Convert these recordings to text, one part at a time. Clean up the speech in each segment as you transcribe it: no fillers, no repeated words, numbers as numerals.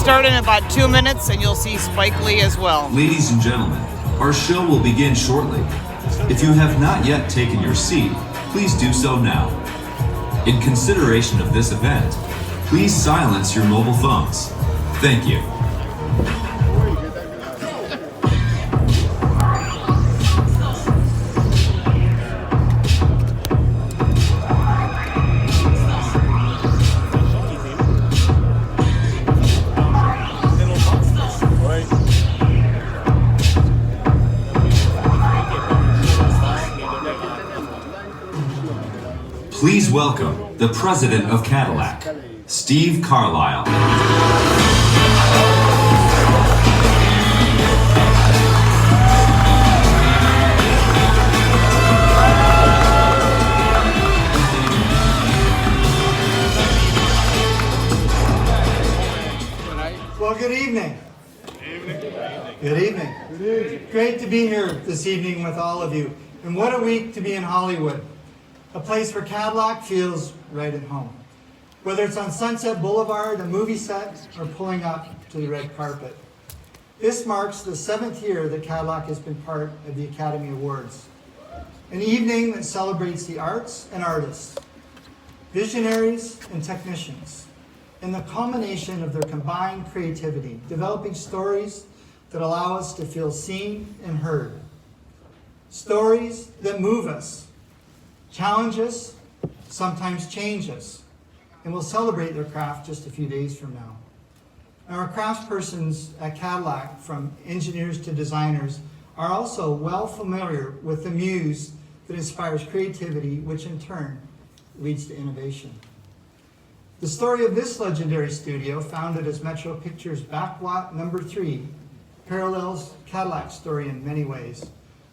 start in about 2 minutes, and you'll see Spike Lee as well. Ladies and gentlemen, our show will begin shortly. If you have not yet taken your seat, please do so now. In consideration of this event, please silence your mobile phones. Thank you. Please welcome the president of Cadillac, Steve Carlisle. Well, good evening. Good evening. Great to be here this evening with all of you. And what a week to be in Hollywood. A place where Cadillac feels right at home. Whether it's on Sunset Boulevard, a movie set, or pulling up to the red carpet. This marks the 7th year that Cadillac has been part of the Academy Awards. An evening that celebrates the arts and artists, visionaries and technicians, and the culmination of their combined creativity, developing stories that allow us to feel seen and heard. Stories that move us, challenge us, sometimes change us, and we'll celebrate their craft just a few days from now. Now, our craftspersons at Cadillac, from engineers to designers, are also well familiar with the muse that inspires creativity, which in turn leads to innovation. The story of this legendary studio, founded as Metro Pictures' backlot number 3, parallels Cadillac's story in many ways,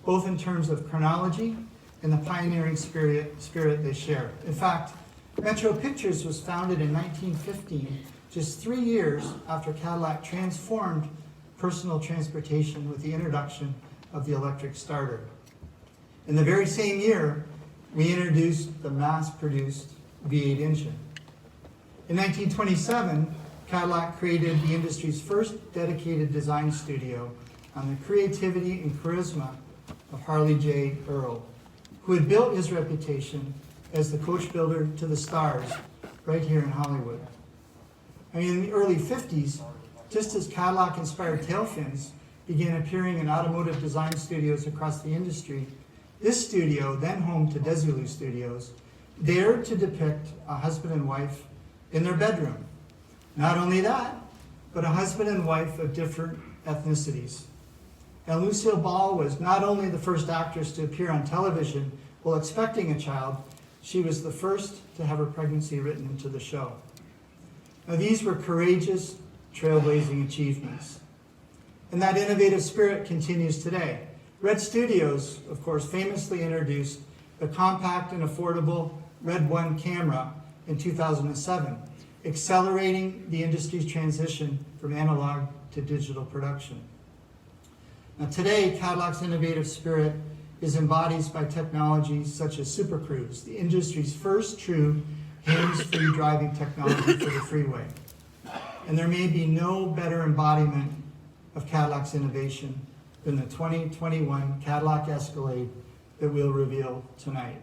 both in terms of chronology and the pioneering spirit they share. In fact, Metro Pictures was founded in 1915, just 3 years after Cadillac transformed personal transportation with the introduction of the electric starter. In the very same year, we introduced the mass-produced V8 engine. In 1927, Cadillac created the industry's first dedicated design studio on the creativity and charisma of Harley J. Earl, who had built his reputation as the coach builder to the stars right here in Hollywood. I mean, in the early 50s, just as Cadillac-inspired tail fins began appearing in automotive design studios across the industry, this studio, then home to Desilu Studios, dared to depict a husband and wife in their bedroom. Not only that, but a husband and wife of different ethnicities. And Lucille Ball was not only the first actress to appear on television while expecting a child, she was the first to have her pregnancy written into the show. Now, these were courageous, trailblazing achievements. And that innovative spirit continues today. Red Studios, of course, famously introduced the compact and affordable Red One camera in 2007, accelerating the industry's transition from analog to digital production. Now, today, Cadillac's innovative spirit is embodied by technologies such as Super Cruise, the industry's first true hands-free driving technology for the freeway. And there may be no better embodiment of Cadillac's innovation than the 2021 Cadillac Escalade that we'll reveal tonight.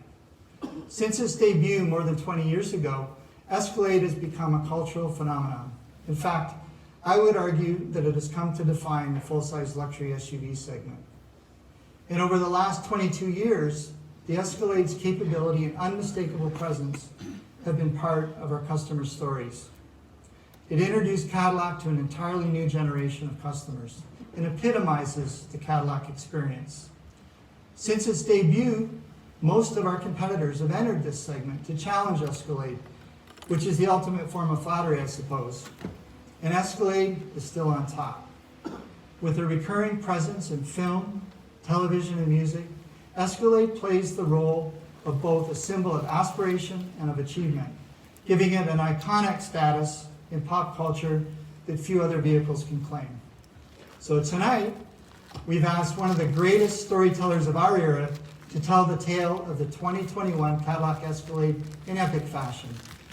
Since its debut more than 20 years ago, Escalade has become a cultural phenomenon. In fact, I would argue that it has come to define the full-size luxury SUV segment. And over the last 22 years, the Escalade's capability and unmistakable presence have been part of our customer stories. It introduced Cadillac to an entirely new generation of customers and epitomizes the Cadillac experience. Since its debut, most of our competitors have entered this segment to challenge Escalade, which is the ultimate form of flattery, I suppose. And Escalade is still on top. With a recurring presence in film, television, and music, Escalade plays the role of both a symbol of aspiration and of achievement, giving it an iconic status in pop culture that few other vehicles can claim. So tonight, we've asked one of the greatest storytellers of our era to tell the tale of the 2021 Cadillac Escalade in epic fashion,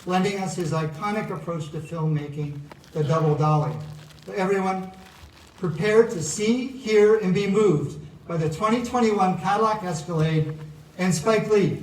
lending us his iconic approach to filmmaking, the double dolly. So everyone, prepare to see, hear, and be moved by the 2021 Cadillac Escalade and Spike Lee.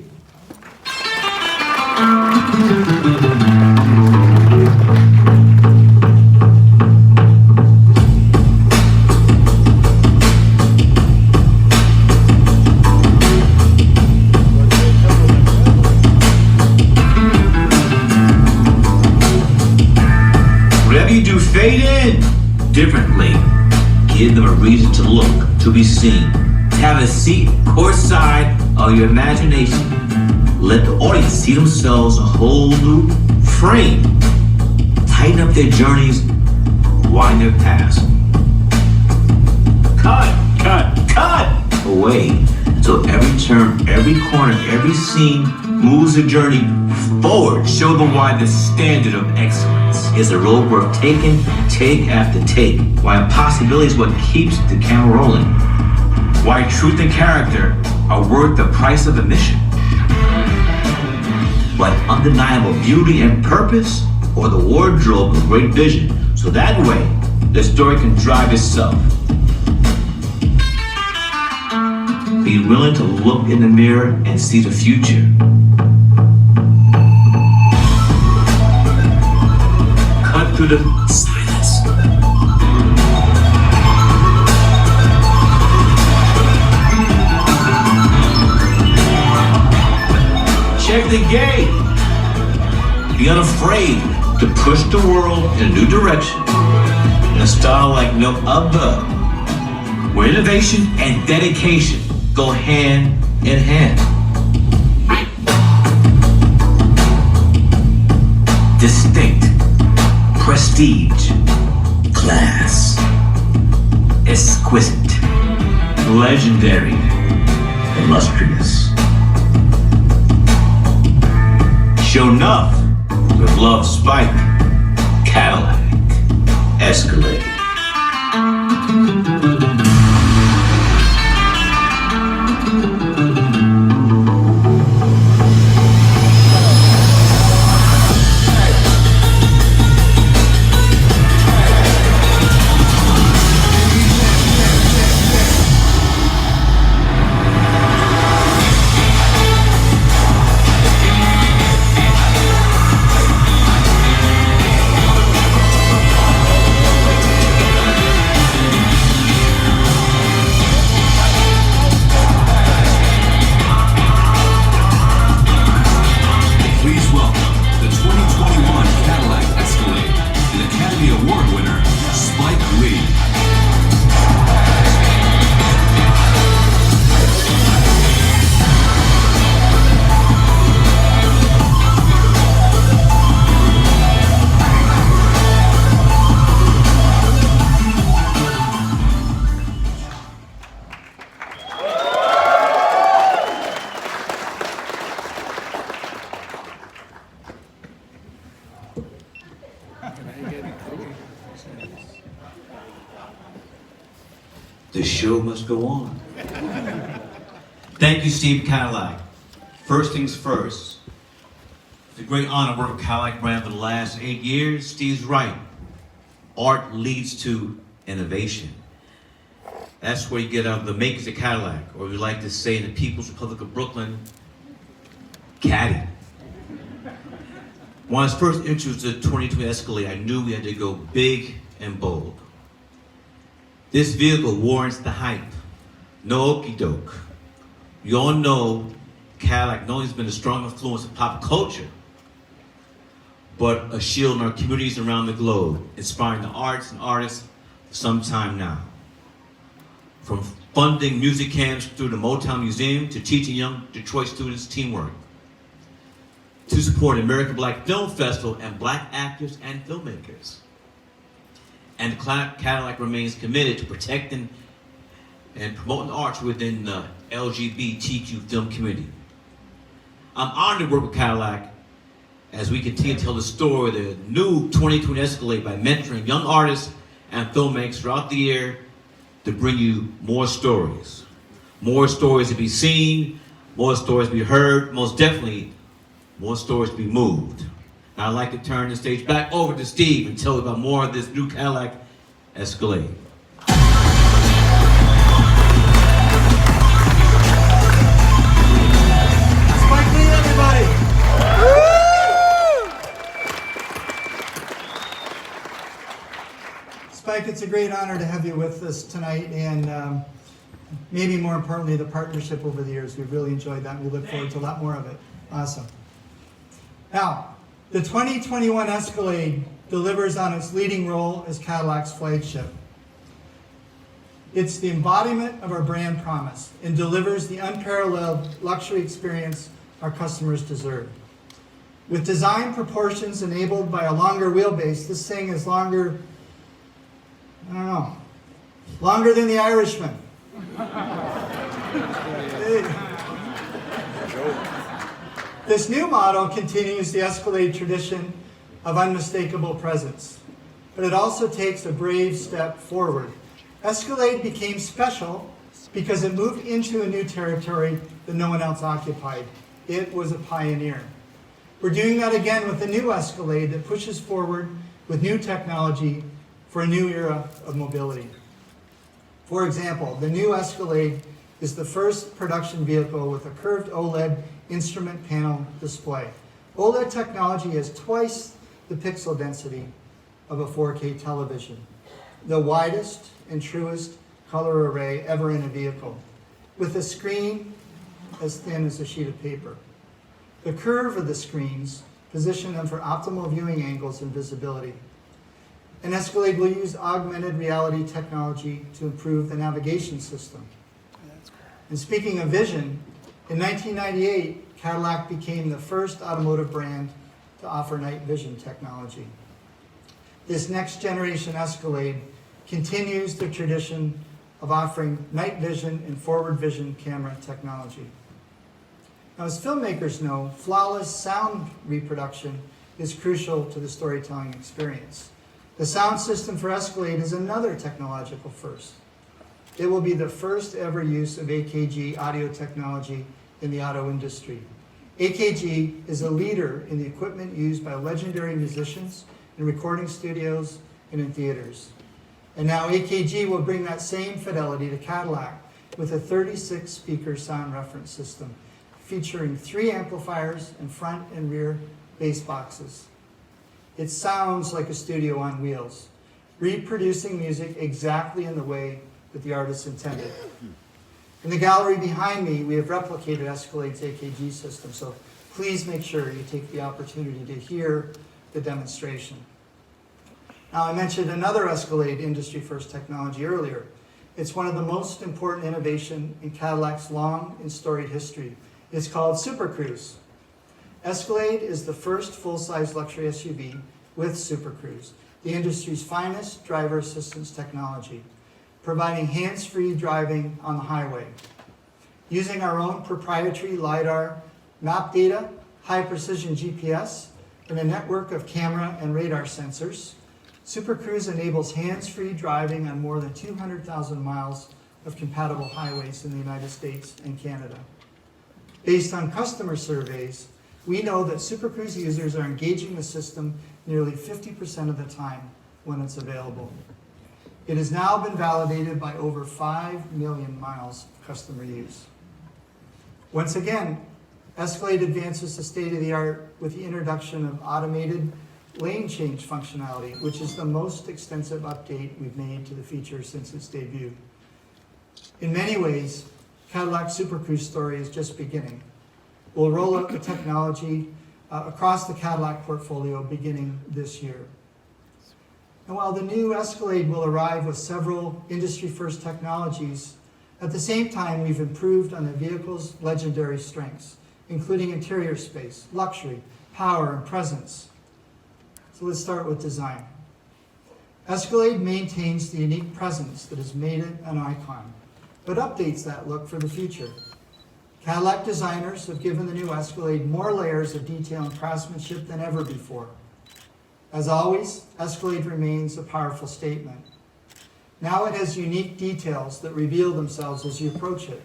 Whatever you do, fade in differently. Give them a reason to look, to be seen. Have a seat courtside of your imagination. Let the audience see themselves a whole new frame. Tighten up their journeys, wind their past. Cut away. So every turn, every corner, every scene moves the journey forward. Show them why the standard of excellence is a road worth taking, take after take. Why impossibility is what keeps the camera rolling. Why truth and character are worth the price of admission. Why undeniable beauty and purpose or the wardrobe of great vision. So that way, the story can drive itself. Be willing to look in the mirror and see the future. Cut through the silence. Check the gate. Be unafraid to push the world in a new direction in a style like no other, where innovation and dedication go hand in hand. Distinct, prestige, class, exquisite, legendary, illustrious. Show enough with love, Spike, Cadillac, Escalade. The show must go on. Thank you, Steve Cadillac. First things first. It's a great honor to work with Cadillac brand for the last 8 years. Steve's right. Art leads to innovation. That's where you get out of the makers of Cadillac, or we like to say in the People's Republic of Brooklyn, Caddy. When I was first introduced to the 2020 Escalade, I knew we had to go big and bold. This vehicle warrants the hype. No okey doke. You all know Cadillac not only has been a strong influence of pop culture, but a shield in our communities around the globe, inspiring the arts and artists for some time now. From funding music camps through the Motown Museum to teaching young Detroit students teamwork, to support American Black Film Festival and Black actors and filmmakers. And Cadillac remains committed to protecting and promoting the arts within the LGBTQ film community. I'm honored to work with Cadillac as we continue to tell the story of the new 2020 Escalade by mentoring young artists and filmmakers throughout the year to bring you more stories. More stories to be seen, more stories to be heard, most definitely more stories to be moved. Now I'd like to turn the stage back over to Steve and tell you about more of this new Cadillac Escalade. Spike Lee, everybody! Spike, it's a great honor to have you with us tonight, and maybe more importantly, the partnership over the years. We've really enjoyed that, and we look forward to a lot more of it. Awesome. Now, the 2021 Escalade delivers on its leading role as Cadillac's flagship. It's the embodiment of our brand promise and delivers the unparalleled luxury experience our customers deserve. With design proportions enabled by a longer wheelbase, this thing is longer, I don't know, longer than the Irishman. This new model continues the Escalade tradition of unmistakable presence, but it also takes a brave step forward. Escalade became special because it moved into a new territory that no one else occupied. It was a pioneer. We're doing that again with the new Escalade that pushes forward with new technology for a new era of mobility. For example, the new Escalade is the first production vehicle with a curved OLED instrument panel display. OLED technology has twice the pixel density of a 4K television, the widest and truest color array ever in a vehicle, with a screen as thin as a sheet of paper. The curve of the screens position them for optimal viewing angles and visibility. An Escalade will use augmented reality technology to improve the navigation system. And speaking of vision, in 1998, Cadillac became the first automotive brand to offer night vision technology. This next generation Escalade continues the tradition of offering night vision and forward vision camera technology. Now, as filmmakers know, flawless sound reproduction is crucial to the storytelling experience. The sound system for Escalade is another technological first. It will be the first ever use of AKG audio technology in the auto industry. AKG is a leader in the equipment used by legendary musicians in recording studios and in theaters. And now AKG will bring that same fidelity to Cadillac with a 36-speaker sound reference system featuring 3 amplifiers and front and rear bass boxes. It sounds like a studio on wheels, reproducing music exactly in the way that the artist intended. In the gallery behind me, we have replicated Escalade's AKG system, so please make sure you take the opportunity to hear the demonstration. Now, I mentioned another Escalade industry-first technology earlier. It's one of the most important innovation in Cadillac's long and storied history. It's called Super Cruise. Escalade is the first full-size luxury SUV with Super Cruise, the industry's finest driver assistance technology, providing hands-free driving on the highway. Using our own proprietary LiDAR, map data, high-precision GPS, and a network of camera and radar sensors, Super Cruise enables hands-free driving on more than 200,000 miles of compatible highways in the United States and Canada. Based on customer surveys, we know that Super Cruise users are engaging the system nearly 50% of the time when it's available. It has now been validated by over 5 million miles of customer use. Once again, Escalade advances the state-of-the-art with the introduction of automated lane change functionality, which is the most extensive update we've made to the feature since its debut. In many ways, Cadillac's Super Cruise story is just beginning. We'll roll out the technology across the Cadillac portfolio beginning this year. And while the new Escalade will arrive with several industry-first technologies, at the same time we've improved on the vehicle's legendary strengths, including interior space, luxury, power, and presence. So let's start with design. Escalade maintains the unique presence that has made it an icon, but updates that look for the future. Cadillac designers have given the new Escalade more layers of detail and craftsmanship than ever before. As always, Escalade remains a powerful statement. Now it has unique details that reveal themselves as you approach it.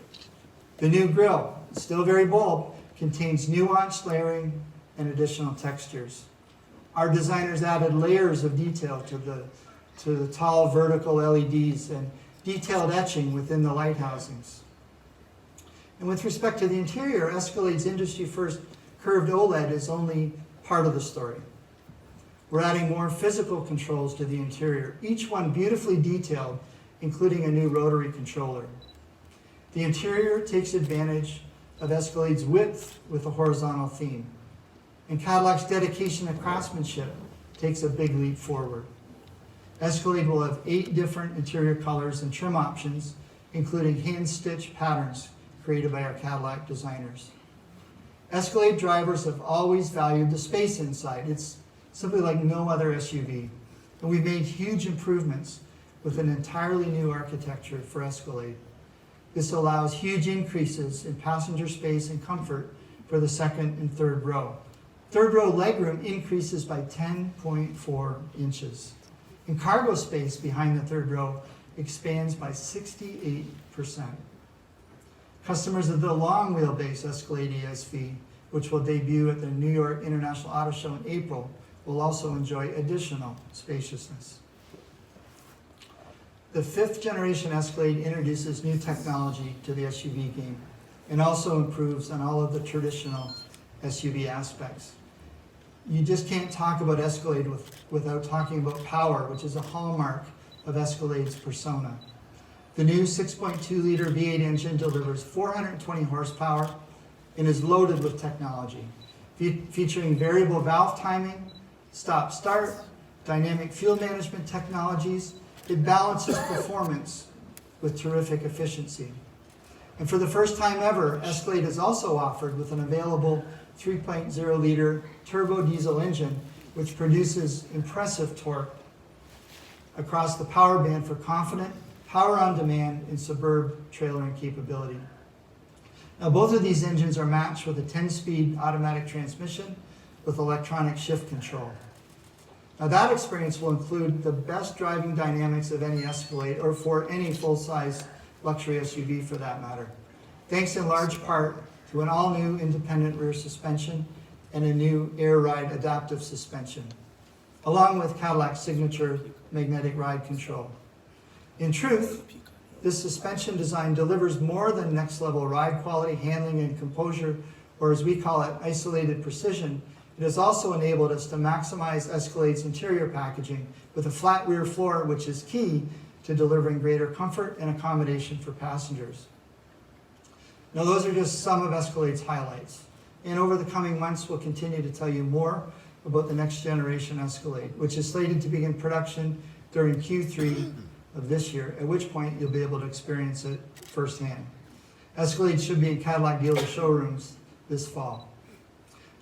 The new grille, still very bold, contains nuanced layering and additional textures. Our designers added layers of detail to the to the tall vertical LEDs and detailed etching within the light housings. And with respect to the interior, Escalade's industry-first curved OLED is only part of the story. We're adding more physical controls to the interior, each one beautifully detailed, including a new rotary controller. The interior takes advantage of Escalade's width with a horizontal theme. And Cadillac's dedication to craftsmanship takes a big leap forward. Escalade will have 8 different interior colors and trim options, including hand-stitched patterns created by our Cadillac designers. Escalade drivers have always valued the space inside. It's simply like no other SUV. And we've made huge improvements with an entirely new architecture for Escalade. This allows huge increases in passenger space and comfort for the second and third row. Third row legroom increases by 10.4 inches. And cargo space behind the third row expands by 68%. Customers of the long wheelbase Escalade ESV, which will debut at the New York International Auto Show in April, will also enjoy additional spaciousness. The 5th generation Escalade introduces new technology to the SUV game and also improves on all of the traditional SUV aspects. You just can't talk about Escalade without talking about power, which is a hallmark of Escalade's persona. The new 6.2-liter V8 engine delivers 420 horsepower and is loaded with technology, featuring variable valve timing, stop-start, dynamic fuel management technologies. It balances performance with terrific efficiency. And for the first time ever, Escalade is also offered with an available 3.0-liter turbo diesel engine, which produces impressive torque across the power band for confident, power on demand, and suburban trailering capability. Now, both of these engines are matched with a 10-speed automatic transmission with electronic shift control. Now, that experience will include the best driving dynamics of any Escalade, or for any full-size luxury SUV for that matter, thanks in large part to an all-new independent rear suspension and a new air ride adaptive suspension, along with Cadillac's signature magnetic ride control. In truth, this suspension design delivers more than next-level ride quality, handling, and composure, or as we call it, isolated precision. It has also enabled us to maximize Escalade's interior packaging with a flat rear floor, which is key to delivering greater comfort and accommodation for passengers. Now, those are just some of Escalade's highlights. And over the coming months, we'll continue to tell you more about the next generation Escalade, which is slated to begin production during Q3 of this year, at which point you'll be able to experience it firsthand. Escalade should be in Cadillac dealer showrooms this fall.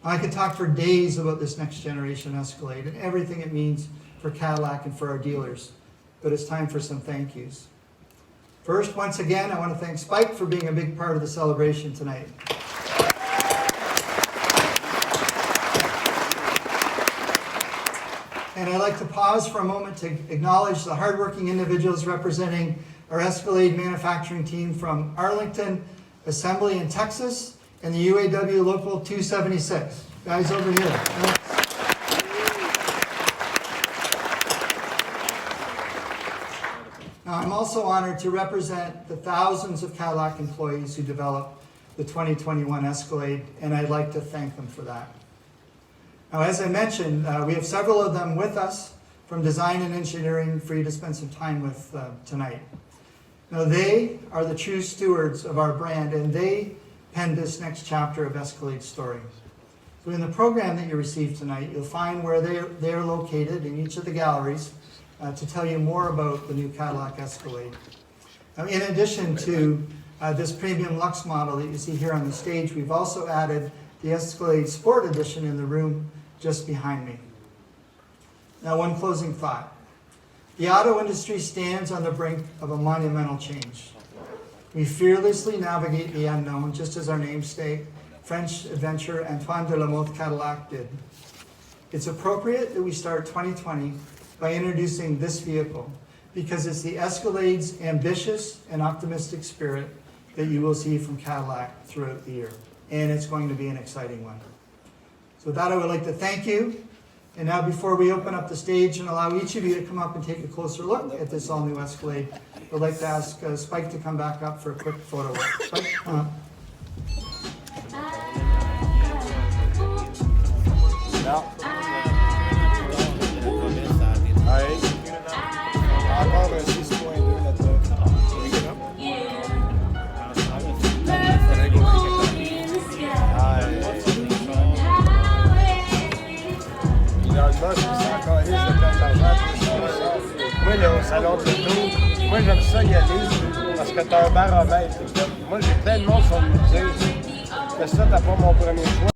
I could talk for days about this next generation Escalade and everything it means for Cadillac and for our dealers, but it's time for some thank yous. First, once again, I want to thank Spike for being a big part of the celebration tonight. And I'd like to pause for a moment to acknowledge the hardworking individuals representing our Escalade manufacturing team from Arlington Assembly in Texas and the UAW Local 276. Guys over here. Now, I'm also honored to represent the thousands of Cadillac employees who developed the 2021 Escalade, and I'd like to thank them for that. Now, as I mentioned, we have several of them with us from design and engineering for you to spend some time with tonight. Now, they are the true stewards of our brand, and they penned this next chapter of Escalade's story. So in the program that you received tonight, you'll find where they're located in each of the galleries to tell you more about the new Cadillac Escalade. Now, in addition to this premium luxe model that you see here on the stage, we've also added the Escalade Sport Edition in the room just behind me. Now, one closing thought. The auto industry stands on the brink of a monumental change. We fearlessly navigate the unknown, just as our namesake, French adventurer Antoine de la Motte Cadillac did. It's appropriate that we start 2020 by introducing this vehicle, because it's the Escalade's ambitious and optimistic spirit that you will see from Cadillac throughout the year. And it's going to be an exciting one. So with that, I would like to thank you. And now before we open up the stage and allow each of you to come up and take a closer look at this all-new Escalade, I'd like to ask Spike to come back up for a quick photo. Spike, come up. Encore un 6.2 là-dedans. Dans le boss, c'est encore lisse de plein d'argent. Moi, là, au salon de l'auto, moi, j'aime ça y aller parce que t'as un baromètre. Moi, j'ai plein de monde sur le musée. Mais ça, t'as pas mon premier choix.